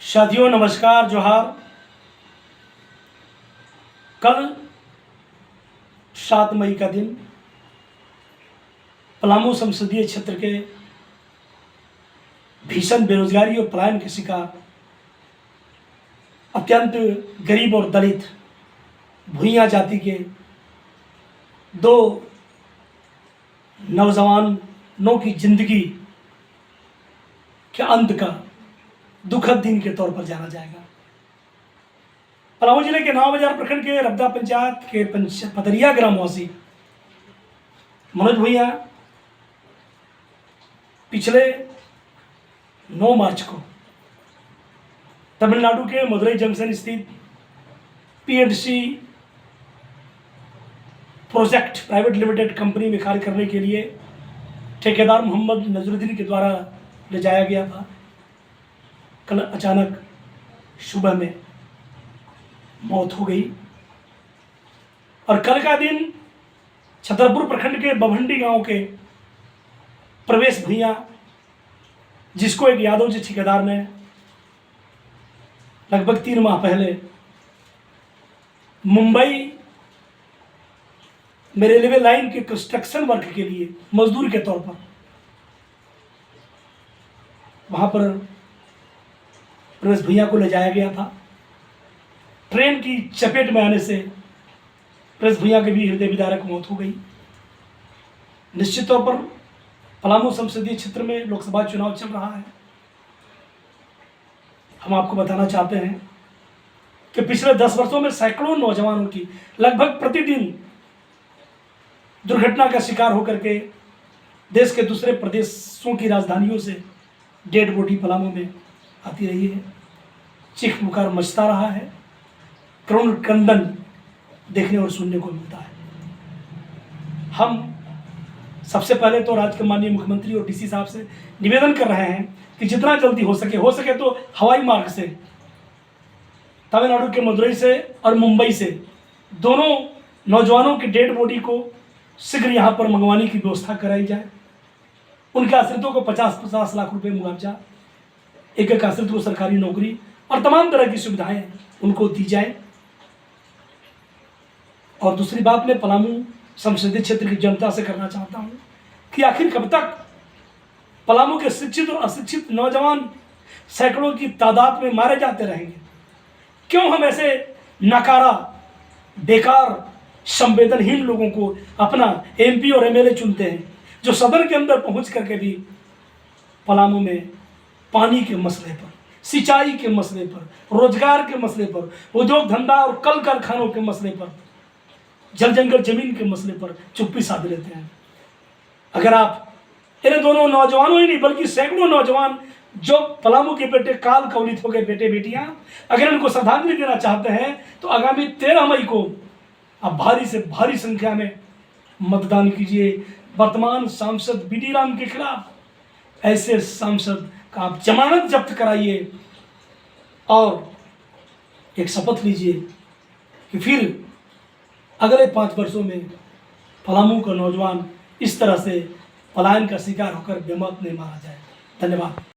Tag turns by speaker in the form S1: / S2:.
S1: साथियों नमस्कार जोहार। कल 7 मई का दिन पलामू संसदीय क्षेत्र के भीषण बेरोजगारी और पलायन के शिकार अत्यंत गरीब और दलित भूइया जाति के 2 नौजवानों की जिंदगी के अंत का दुखद दिन के तौर पर जाना जाएगा। पलामू जिले के नाव बाजार प्रखंड के रब्दा पंचायत के पतरिया ग्रामवासी मनोज भूइया पिछले 9 मार्च को तमिलनाडु के मदुरई जंक्शन स्थित PHC project private limited company में कार्य करने के लिए ठेकेदार मोहम्मद नजरुद्दीन के द्वारा ले जाया गया था। कल अचानक सुबह में मौत हो गई और कल का दिन छतरपुर प्रखंड के बभंडी गांव के प्रवेश भूइया, जिसको एक यादव जी ठेकेदार ने लगभग 3 माह पहले मुंबई में रेलवे लाइन के कंस्ट्रक्शन वर्क के लिए मजदूर के तौर पर वहां पर प्रवेश भूइया को ले जाया गया था। ट्रेन की चपेट में आने से प्रवेश भूइया की भी हृदय विदारक मौत हो गई। निश्चित तौर पर पलामू संसदीय क्षेत्र में लोकसभा चुनाव चल रहा है। हम आपको बताना चाहते हैं कि पिछले 10 वर्षों में सैकड़ों नौजवानों की लगभग प्रतिदिन दुर्घटना का शिकार होकर के देश के दूसरे प्रदेशों की राजधानियों से डेड बॉडी पलामू में आती रही है। चीख पुकार मचता रहा है, करुण क्रंदन देखने और सुनने को मिलता है। हम सबसे पहले तो राज्य के माननीय मुख्यमंत्री और डीसी साहब से निवेदन कर रहे हैं कि जितना जल्दी हो सके तो हवाई मार्ग से तमिलनाडु के मदुरई से और मुंबई से दोनों नौजवानों के डेड बॉडी को शीघ्र यहाँ पर मंगवाने की व्यवस्था कराई जाए। उनके आश्रितों को 50-50 लाख रुपए मुआवजा, एक आश्रित को सरकारी नौकरी और तमाम तरह की सुविधाएं उनको दी जाए। और दूसरी बात मैं पलामू संसदीय क्षेत्र की जनता से करना चाहता हूं कि आखिर कब तक पलामू के शिक्षित और अशिक्षित नौजवान सैकड़ों की तादाद में मारे जाते रहेंगे? क्यों हम ऐसे नकारा, बेकार, संवेदनहीन लोगों को अपना एमपी और एमएलए चुनते हैं, जो सदन के अंदर पहुंच करके भी पलामू में पानी के मसले पर, सिंचाई के मसले पर, रोजगार के मसले पर, उद्योग धंधा और कल कारखानों के मसले पर, जल जंगल जमीन के मसले पर चुप्पी साध लेते हैं। अगर आप इन दोनों नौजवानों ही नहीं बल्कि सैकड़ों नौजवान जो पलामू के बेटे काल कवलित हो गए बेटे बेटियां, अगर इनको श्रद्धांजलि देना चाहते हैं तो आगामी 13 मई को आप भारी से भारी संख्या में मतदान कीजिए। वर्तमान सांसद बीडी राम के खिलाफ ऐसे सांसद का आप जमानत जब्त कराइए और एक शपथ लीजिए कि फिर अगले 5 वर्षों में पलामू का नौजवान इस तरह से पलायन का शिकार होकर बेमौत नहीं मारा जाए। धन्यवाद।